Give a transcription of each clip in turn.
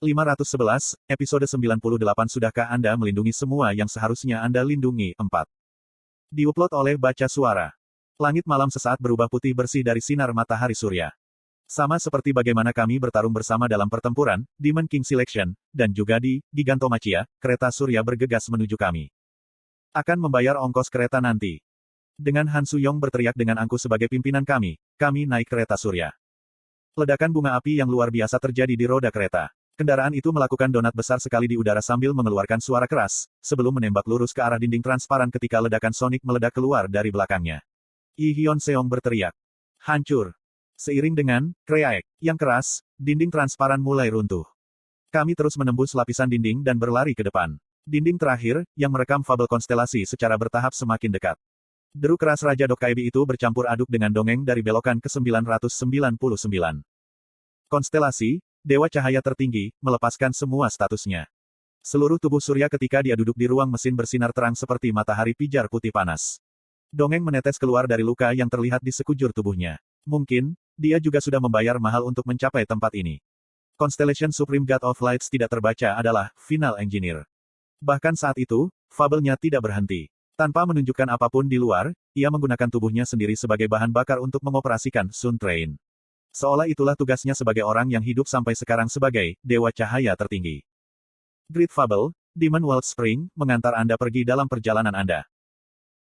511, episode 98. Sudahkah Anda melindungi semua yang seharusnya Anda lindungi? 4. Diupload oleh Baca Suara. Langit malam sesaat berubah putih bersih dari sinar matahari surya. Sama seperti bagaimana kami bertarung bersama dalam pertempuran, Demon King Selection, dan juga di Gigantomachia, kereta surya bergegas menuju kami. Akan membayar ongkos kereta nanti. Dengan Han Suyong berteriak dengan angkuh sebagai pimpinan kami naik kereta surya. Ledakan bunga api yang luar biasa terjadi di roda kereta. Kendaraan itu melakukan donat besar sekali di udara sambil mengeluarkan suara keras, sebelum menembak lurus ke arah dinding transparan ketika ledakan sonik meledak keluar dari belakangnya. Yi Hyun Seong berteriak. Hancur. Seiring dengan kreak yang keras, dinding transparan mulai runtuh. Kami terus menembus lapisan dinding dan berlari ke depan. Dinding terakhir, yang merekam fabel konstelasi secara bertahap semakin dekat. Deru keras Raja Dokkaebi itu bercampur aduk dengan dongeng dari belokan ke-999. Konstelasi, Dewa Cahaya Tertinggi, melepaskan semua statusnya. Seluruh tubuh surya ketika dia duduk di ruang mesin bersinar terang seperti matahari pijar putih panas. Dongeng menetes keluar dari luka yang terlihat di sekujur tubuhnya. Mungkin, dia juga sudah membayar mahal untuk mencapai tempat ini. Constellation Supreme God of Lights tidak terbaca adalah Final Engineer. Bahkan saat itu, fabelnya tidak berhenti. Tanpa menunjukkan apapun di luar, ia menggunakan tubuhnya sendiri sebagai bahan bakar untuk mengoperasikan Sun Train. Seolah itulah tugasnya sebagai orang yang hidup sampai sekarang sebagai Dewa Cahaya Tertinggi. Great Fable, Demon World Spring, mengantar Anda pergi dalam perjalanan Anda.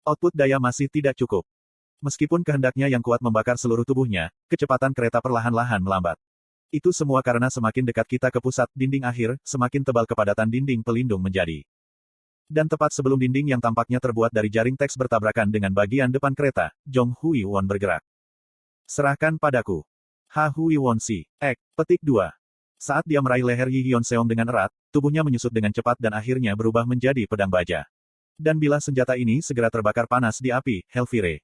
Output daya masih tidak cukup. Meskipun kehendaknya yang kuat membakar seluruh tubuhnya, kecepatan kereta perlahan-lahan melambat. Itu semua karena semakin dekat kita ke pusat dinding akhir, semakin tebal kepadatan dinding pelindung menjadi. Dan tepat sebelum dinding yang tampaknya terbuat dari jaring teks bertabrakan dengan bagian depan kereta, Jong Hui Won bergerak. Serahkan padaku. Ha Hui Won Si. Petik 2. Saat dia meraih leher Yi Hyun Seong dengan erat, tubuhnya menyusut dengan cepat dan akhirnya berubah menjadi pedang baja. Dan bila senjata ini segera terbakar panas di api, Hellfire.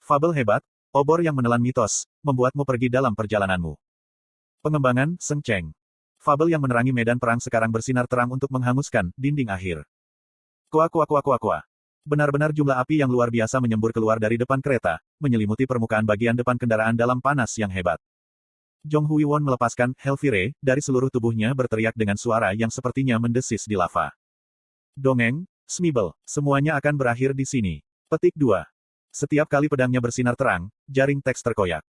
Fabel hebat, obor yang menelan mitos, membuatmu pergi dalam perjalananmu. Pengembangan, Seng Cheng. Fabel yang menerangi medan perang sekarang bersinar terang untuk menghanguskan dinding akhir. Kuak. Benar-benar jumlah api yang luar biasa menyembur keluar dari depan kereta, menyelimuti permukaan bagian depan kendaraan dalam panas yang hebat. Jong Hui Won melepaskan Hellfire dari seluruh tubuhnya berteriak dengan suara yang sepertinya mendesis di lava. Dongeng, Smibel, semuanya akan berakhir di sini. Petik 2. Setiap kali pedangnya bersinar terang, jaring teks terkoyak.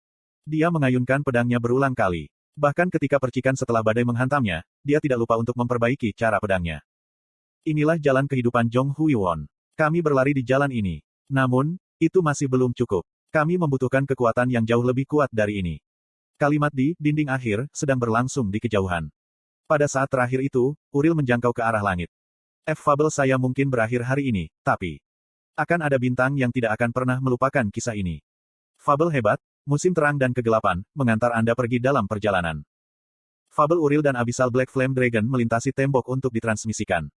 Dia mengayunkan pedangnya berulang kali. Bahkan ketika percikan setelah badai menghantamnya, dia tidak lupa untuk memperbaiki cara pedangnya. Inilah jalan kehidupan Jong Hui Won. Kami berlari di jalan ini. Namun, itu masih belum cukup. Kami membutuhkan kekuatan yang jauh lebih kuat dari ini. Kalimat di dinding akhir sedang berlangsung di kejauhan. Pada saat terakhir itu, Uril menjangkau ke arah langit. Fabel saya mungkin berakhir hari ini, tapi akan ada bintang yang tidak akan pernah melupakan kisah ini. Fabel hebat, musim terang dan kegelapan, mengantar Anda pergi dalam perjalanan. Fabel Uril dan Abyssal Black Flame Dragon melintasi tembok untuk ditransmisikan.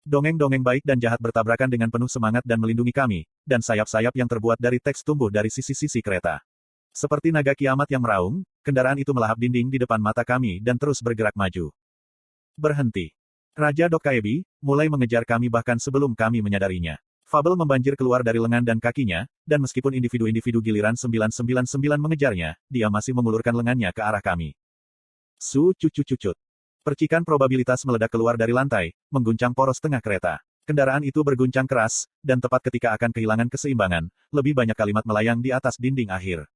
Dongeng-dongeng baik dan jahat bertabrakan dengan penuh semangat dan melindungi kami, dan sayap-sayap yang terbuat dari teks tumbuh dari sisi-sisi kereta. Seperti naga kiamat yang meraung, kendaraan itu melahap dinding di depan mata kami dan terus bergerak maju. Berhenti. Raja Dokkaebi mulai mengejar kami bahkan sebelum kami menyadarinya. Fabel membanjir keluar dari lengan dan kakinya, dan meskipun individu-individu giliran 999 mengejarnya, dia masih mengulurkan lengannya ke arah kami. Cucut. Percikan probabilitas meledak keluar dari lantai, mengguncang poros tengah kereta. Kendaraan itu berguncang keras, dan tepat ketika akan kehilangan keseimbangan, lebih banyak kalimat melayang di atas dinding akhir.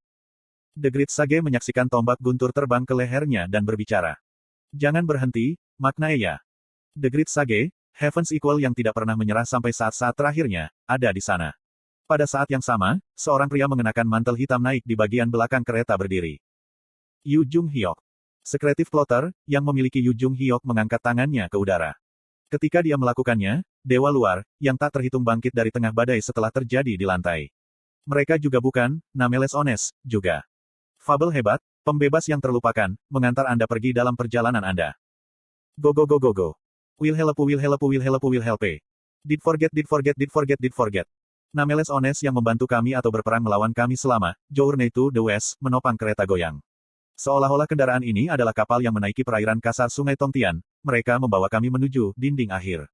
The Great Sage menyaksikan tombak guntur terbang ke lehernya dan berbicara. Jangan berhenti, Magnaeya. The Great Sage, Heaven's Equal yang tidak pernah menyerah sampai saat-saat terakhirnya, ada di sana. Pada saat yang sama, seorang pria mengenakan mantel hitam naik di bagian belakang kereta berdiri. Yu Jung Hyok. Sekretif plotter, yang memiliki Yu Jung Hyok mengangkat tangannya ke udara. Ketika dia melakukannya, dewa luar, yang tak terhitung bangkit dari tengah badai setelah terjadi di lantai. Mereka juga bukan, Nameles Ones, juga. Fabel hebat, pembebas yang terlupakan, mengantar Anda pergi dalam perjalanan Anda. Go. Will help. Did forget. Nameles Ones yang membantu kami atau berperang melawan kami selama Journey to the West menopang kereta goyang. Seolah-olah kendaraan ini adalah kapal yang menaiki perairan kasar Sungai Tongtian, mereka membawa kami menuju dinding akhir.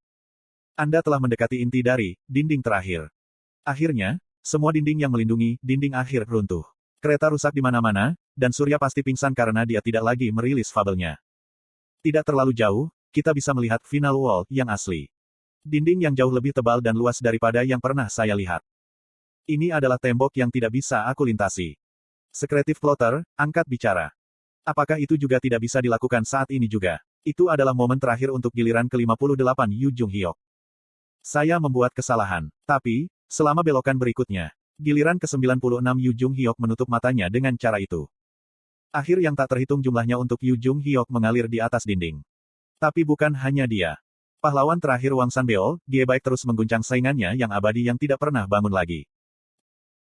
Anda telah mendekati inti dari dinding terakhir. Akhirnya, semua dinding yang melindungi dinding akhir runtuh. Kereta rusak di mana-mana, dan Surya pasti pingsan karena dia tidak lagi merilis fabelnya. Tidak terlalu jauh, kita bisa melihat final wall yang asli. Dinding yang jauh lebih tebal dan luas daripada yang pernah saya lihat. Ini adalah tembok yang tidak bisa aku lintasi. Secretive Plotter, angkat bicara. Apakah itu juga tidak bisa dilakukan saat ini juga? Itu adalah momen terakhir untuk giliran ke-58 Yu Jung Hyuk. Saya membuat kesalahan. Tapi, selama belokan berikutnya, giliran ke-96 Yu Jung Hyuk menutup matanya dengan cara itu. Akhir yang tak terhitung jumlahnya untuk Yu Jung Hyuk mengalir di atas dinding. Tapi bukan hanya dia. Pahlawan terakhir Wang Sanbeol, Gie Baik terus mengguncang saingannya yang abadi yang tidak pernah bangun lagi.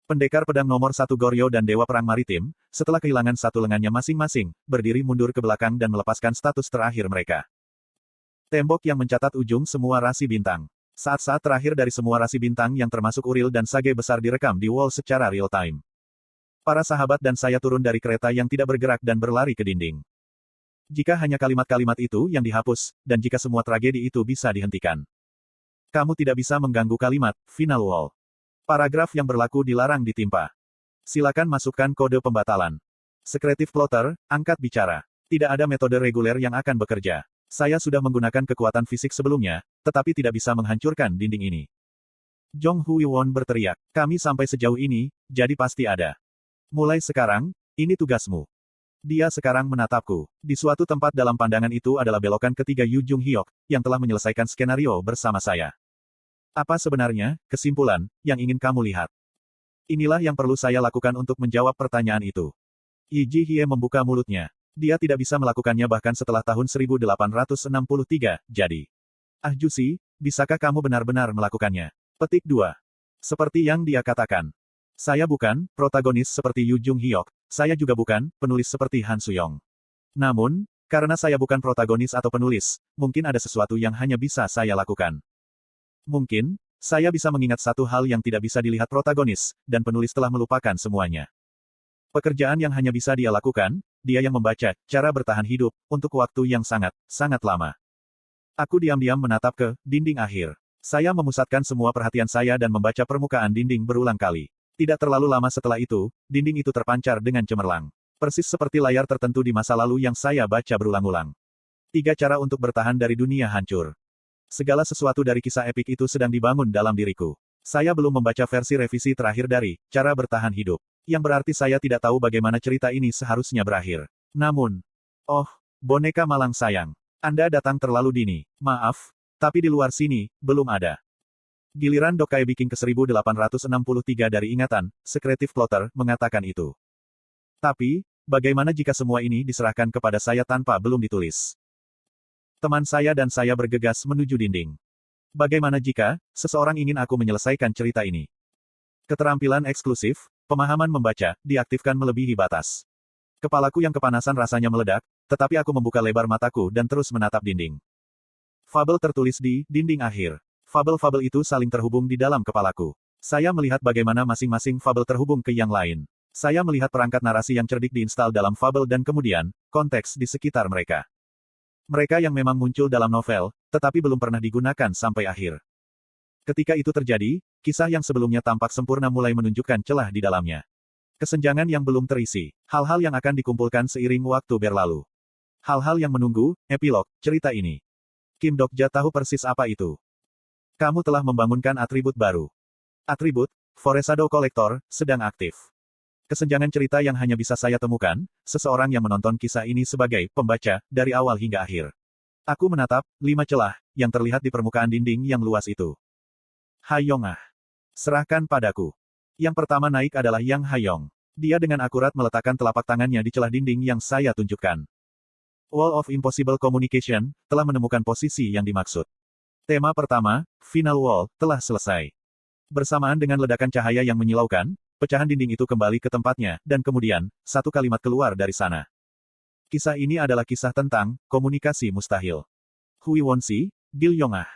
Pendekar pedang nomor 1 Goryo dan Dewa Perang Maritim, setelah kehilangan satu lengannya masing-masing, berdiri mundur ke belakang dan melepaskan status terakhir mereka. Tembok yang mencatat ujung semua rasi bintang. Saat-saat terakhir dari semua rasi bintang yang termasuk Uril dan Sage besar direkam di wall secara real-time. Para sahabat dan saya turun dari kereta yang tidak bergerak dan berlari ke dinding. Jika hanya kalimat-kalimat itu yang dihapus, dan jika semua tragedi itu bisa dihentikan. Kamu tidak bisa mengganggu kalimat, final wall. Paragraf yang berlaku dilarang ditimpa. Silakan masukkan kode pembatalan. Secretive Plotter, angkat bicara. Tidak ada metode reguler yang akan bekerja. Saya sudah menggunakan kekuatan fisik sebelumnya, tetapi tidak bisa menghancurkan dinding ini. Jong Hui-won berteriak, kami sampai sejauh ini, jadi pasti ada. Mulai sekarang, ini tugasmu. Dia sekarang menatapku. Di suatu tempat dalam pandangan itu adalah belokan ketiga Yu Jung Hyuk, yang telah menyelesaikan skenario bersama saya. Apa sebenarnya, kesimpulan, yang ingin kamu lihat? Inilah yang perlu saya lakukan untuk menjawab pertanyaan itu. Yi Ji Hye membuka mulutnya. Dia tidak bisa melakukannya bahkan setelah tahun 1863, jadi. Ah Jusi, bisakah kamu benar-benar melakukannya? Petik 2. Seperti yang dia katakan. Saya bukan protagonis seperti Yu Jung Hyuk, saya juga bukan penulis seperti Han Suyong. Namun, karena saya bukan protagonis atau penulis, mungkin ada sesuatu yang hanya bisa saya lakukan. Mungkin, saya bisa mengingat satu hal yang tidak bisa dilihat protagonis, dan penulis telah melupakan semuanya. Pekerjaan yang hanya bisa dia lakukan, dia yang membaca, cara bertahan hidup, untuk waktu yang sangat, sangat lama. Aku diam-diam menatap ke dinding akhir. Saya memusatkan semua perhatian saya dan membaca permukaan dinding berulang kali. Tidak terlalu lama setelah itu, dinding itu terpancar dengan cemerlang. Persis seperti layar tertentu di masa lalu yang saya baca berulang-ulang. 3 cara untuk bertahan dari dunia hancur. Segala sesuatu dari kisah epik itu sedang dibangun dalam diriku. Saya belum membaca versi revisi terakhir dari Cara Bertahan Hidup. Yang berarti saya tidak tahu bagaimana cerita ini seharusnya berakhir. Namun, oh, boneka malang sayang. Anda datang terlalu dini. Maaf, tapi di luar sini, belum ada. Giliran Dokai Biking ke-1863 dari ingatan, Secretive Plotter, mengatakan itu. Tapi, bagaimana jika semua ini diserahkan kepada saya tanpa belum ditulis? Teman saya dan saya bergegas menuju dinding. Bagaimana jika seseorang ingin aku menyelesaikan cerita ini? Keterampilan eksklusif, pemahaman membaca, diaktifkan melebihi batas. Kepalaku yang kepanasan rasanya meledak, tetapi aku membuka lebar mataku dan terus menatap dinding. Fabel tertulis di dinding akhir. Fabel-fabel itu saling terhubung di dalam kepalaku. Saya melihat bagaimana masing-masing fabel terhubung ke yang lain. Saya melihat perangkat narasi yang cerdik diinstal dalam fabel dan kemudian, konteks di sekitar mereka. Mereka yang memang muncul dalam novel, tetapi belum pernah digunakan sampai akhir. Ketika itu terjadi, kisah yang sebelumnya tampak sempurna mulai menunjukkan celah di dalamnya. Kesenjangan yang belum terisi, hal-hal yang akan dikumpulkan seiring waktu berlalu. Hal-hal yang menunggu, epilog, cerita ini. Kim Dokja tahu persis apa itu. Kamu telah membangunkan atribut baru. Atribut, Foresado Collector, sedang aktif. Kesenjangan cerita yang hanya bisa saya temukan, seseorang yang menonton kisah ini sebagai pembaca, dari awal hingga akhir. Aku menatap 5 celah, yang terlihat di permukaan dinding yang luas itu. Hayong ah. Serahkan padaku. Yang pertama naik adalah Yang Hayong. Dia dengan akurat meletakkan telapak tangannya di celah dinding yang saya tunjukkan. Wall of Impossible Communication, telah menemukan posisi yang dimaksud. Tema pertama, Final Wall, telah selesai. Bersamaan dengan ledakan cahaya yang menyilaukan, pecahan dinding itu kembali ke tempatnya, dan kemudian, satu kalimat keluar dari sana. Kisah ini adalah kisah tentang komunikasi mustahil. Hui Won-si, Gil Yong ah.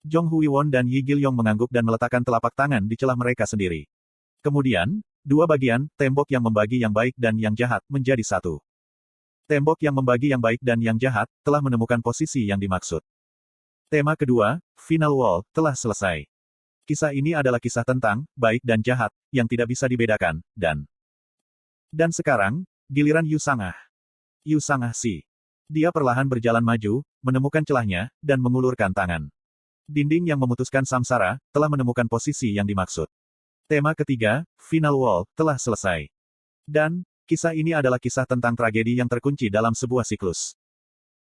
Jong Hui Won dan Yi Gil Yong mengangguk dan meletakkan telapak tangan di celah mereka sendiri. Kemudian, 2 bagian, tembok yang membagi yang baik dan yang jahat, menjadi satu. Tembok yang membagi yang baik dan yang jahat, telah menemukan posisi yang dimaksud. Tema kedua, Final Wall, telah selesai. Kisah ini adalah kisah tentang baik dan jahat, yang tidak bisa dibedakan, dan sekarang, giliran Yu Sang-ah. Yu Sang-ah si. Dia perlahan berjalan maju, menemukan celahnya, dan mengulurkan tangan. Dinding yang memutuskan samsara, telah menemukan posisi yang dimaksud. Tema ketiga, Final Wall, telah selesai. Dan, kisah ini adalah kisah tentang tragedi yang terkunci dalam sebuah siklus.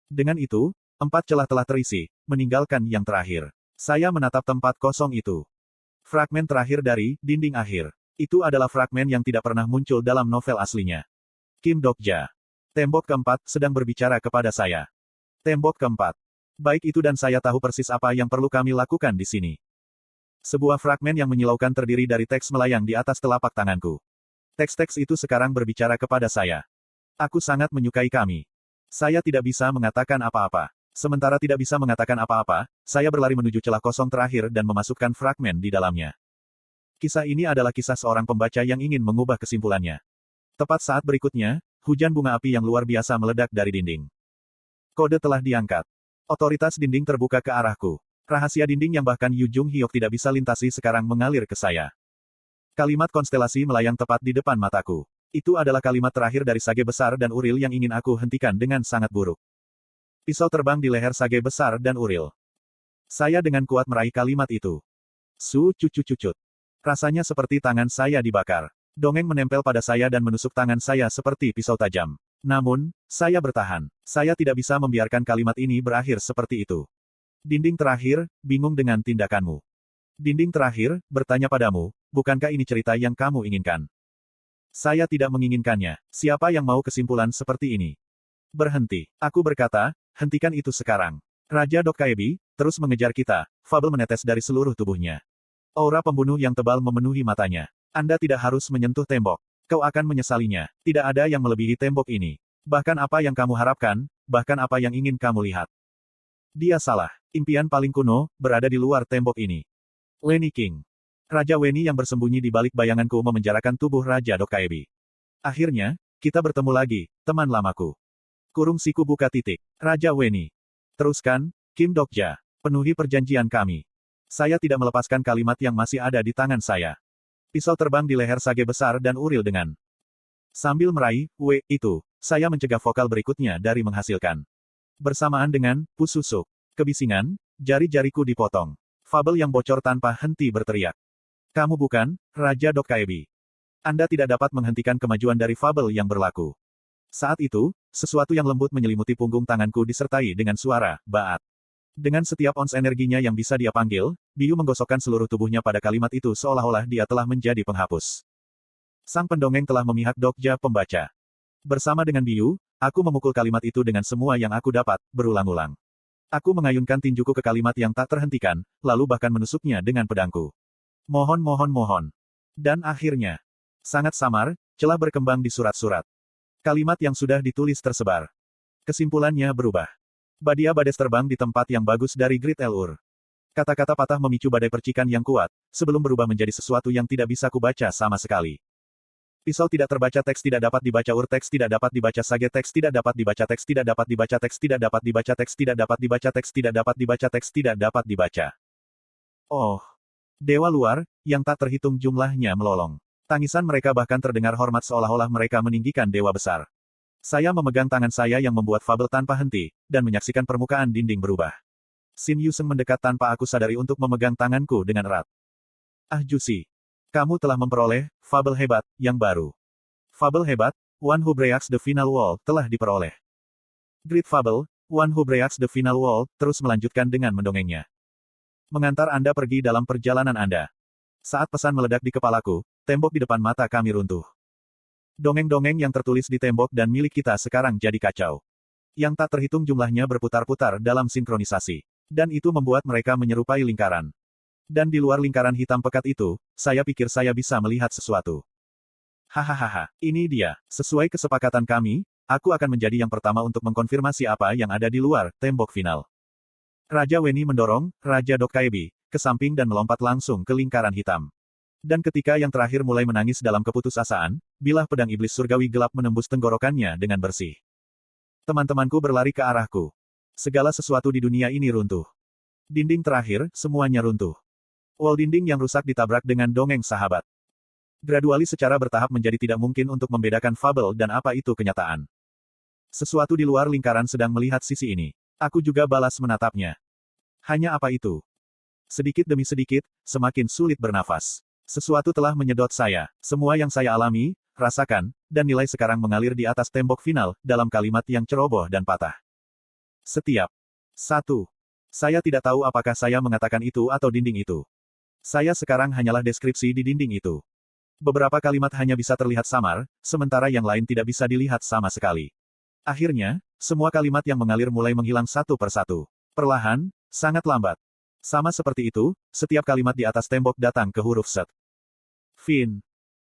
Dengan itu, 4 celah telah terisi, meninggalkan yang terakhir. Saya menatap tempat kosong itu. Fragmen terakhir dari Dinding Akhir. Itu adalah fragmen yang tidak pernah muncul dalam novel aslinya. Kim Dokja. Tembok keempat sedang berbicara kepada saya. Tembok keempat. Baik itu dan saya tahu persis apa yang perlu kami lakukan di sini. Sebuah fragmen yang menyilaukan terdiri dari teks melayang di atas telapak tanganku. Teks-teks itu sekarang berbicara kepada saya. Aku sangat menyukai kami. Saya tidak bisa mengatakan apa-apa. Sementara tidak bisa mengatakan apa-apa, saya berlari menuju celah kosong terakhir dan memasukkan fragmen di dalamnya. Kisah ini adalah kisah seorang pembaca yang ingin mengubah kesimpulannya. Tepat saat berikutnya, hujan bunga api yang luar biasa meledak dari dinding. Kode telah diangkat. Otoritas dinding terbuka ke arahku. Rahasia dinding yang bahkan Yu Jung Hyuk tidak bisa lintasi sekarang mengalir ke saya. Kalimat konstelasi melayang tepat di depan mataku. Itu adalah kalimat terakhir dari Sage Besar dan Uril yang ingin aku hentikan dengan sangat buruk. Pisau terbang di leher Sage Besar dan Uril. Saya dengan kuat meraih kalimat itu. Su cucut. Rasanya seperti tangan saya dibakar. Dongeng menempel pada saya dan menusuk tangan saya seperti pisau tajam. Namun, saya bertahan. Saya tidak bisa membiarkan kalimat ini berakhir seperti itu. Dinding terakhir, bingung dengan tindakanmu. Dinding terakhir, bertanya padamu, bukankah ini cerita yang kamu inginkan? Saya tidak menginginkannya. Siapa yang mau kesimpulan seperti ini? Berhenti. Aku berkata, hentikan itu sekarang. Raja Dokkaebi terus mengejar kita. Fabel menetes dari seluruh tubuhnya. Aura pembunuh yang tebal memenuhi matanya. Anda tidak harus menyentuh tembok. Kau akan menyesalinya. Tidak ada yang melebihi tembok ini. Bahkan apa yang kamu harapkan, bahkan apa yang ingin kamu lihat. Dia salah. Impian paling kuno, berada di luar tembok ini. Weni King. Raja Weni yang bersembunyi di balik bayanganku memenjarakan tubuh Raja Dokkaebi. Akhirnya, kita bertemu lagi, teman lamaku. Kurung siku buka titik. Raja Weni. Teruskan, Kim Dokja. Penuhi perjanjian kami. Saya tidak melepaskan kalimat yang masih ada di tangan saya. Pisau terbang di leher Sage Besar dan Uril dengan. Sambil meraih, itu, saya mencegah vokal berikutnya dari menghasilkan. Bersamaan dengan, pususuk. Kebisingan, jari-jariku dipotong. Fabel yang bocor tanpa henti berteriak. Kamu bukan, Raja Dokkaebi. Anda tidak dapat menghentikan kemajuan dari fabel yang berlaku. Saat itu, sesuatu yang lembut menyelimuti punggung tanganku disertai dengan suara, baat. Dengan setiap ons energinya yang bisa dia panggil, Biyu menggosokkan seluruh tubuhnya pada kalimat itu seolah-olah dia telah menjadi penghapus. Sang pendongeng telah memihak Dokja pembaca. Bersama dengan Biyu, aku memukul kalimat itu dengan semua yang aku dapat, berulang-ulang. Aku mengayunkan tinjuku ke kalimat yang tak terhentikan, lalu bahkan menusuknya dengan pedangku. Mohon. Dan akhirnya, sangat samar, celah berkembang di surat-surat. Kalimat yang sudah ditulis tersebar. Kesimpulannya berubah. Badia Bades terbang di tempat yang bagus dari Great Elur. Kata-kata patah memicu badai percikan yang kuat, sebelum berubah menjadi sesuatu yang tidak bisa kubaca sama sekali. Pisau tidak terbaca teks tidak dapat dibaca teks tidak dapat dibaca sage teks tidak dapat dibaca teks tidak dapat dibaca teks tidak dapat dibaca teks tidak dapat dibaca teks tidak dapat dibaca teks tidak dapat dibaca. Oh. Dewa luar, yang tak terhitung jumlahnya melolong. Tangisan mereka bahkan terdengar hormat seolah-olah mereka meninggikan dewa besar. Saya memegang tangan saya yang membuat fabel tanpa henti, dan menyaksikan permukaan dinding berubah. Xin Yuseng mendekat tanpa aku sadari untuk memegang tanganku dengan erat. Ah Jusi. Kamu telah memperoleh, fabel hebat, yang baru. Fabel hebat, One Who Breaks the Final Wall, telah diperoleh. Great Fable, One Who Breaks the Final Wall, terus melanjutkan dengan mendongengnya. Mengantar Anda pergi dalam perjalanan Anda. Saat pesan meledak di kepalaku, tembok di depan mata kami runtuh. Dongeng-dongeng yang tertulis di tembok dan milik kita sekarang jadi kacau. Yang tak terhitung jumlahnya berputar-putar dalam sinkronisasi. Dan itu membuat mereka menyerupai lingkaran. Dan di luar lingkaran hitam pekat itu, saya pikir saya bisa melihat sesuatu. Hahaha, ini dia. Sesuai kesepakatan kami, aku akan menjadi yang pertama untuk mengkonfirmasi apa yang ada di luar tembok final. Raja Weni mendorong Raja Dokkaebi ke samping dan melompat langsung ke lingkaran hitam. Dan ketika yang terakhir mulai menangis dalam keputusasaan, bilah pedang iblis surgawi gelap menembus tenggorokannya dengan bersih. Teman-temanku berlari ke arahku. Segala sesuatu di dunia ini runtuh. Dinding terakhir, semuanya runtuh. Wall dinding yang rusak ditabrak dengan dongeng sahabat. Gradualis secara bertahap menjadi tidak mungkin untuk membedakan fabel dan apa itu kenyataan. Sesuatu di luar lingkaran sedang melihat sisi ini. Aku juga balas menatapnya. Hanya apa itu? Sedikit demi sedikit, semakin sulit bernafas. Sesuatu telah menyedot saya. Semua yang saya alami, rasakan, dan nilai sekarang mengalir di atas tembok final, dalam kalimat yang ceroboh dan patah. Setiap satu. Saya tidak tahu apakah saya mengatakan itu atau dinding itu. Saya sekarang hanyalah deskripsi di dinding itu. Beberapa kalimat hanya bisa terlihat samar, sementara yang lain tidak bisa dilihat sama sekali. Akhirnya, semua kalimat yang mengalir mulai menghilang satu persatu. Perlahan, sangat lambat. Sama seperti itu, setiap kalimat di atas tembok datang ke huruf set. Fin.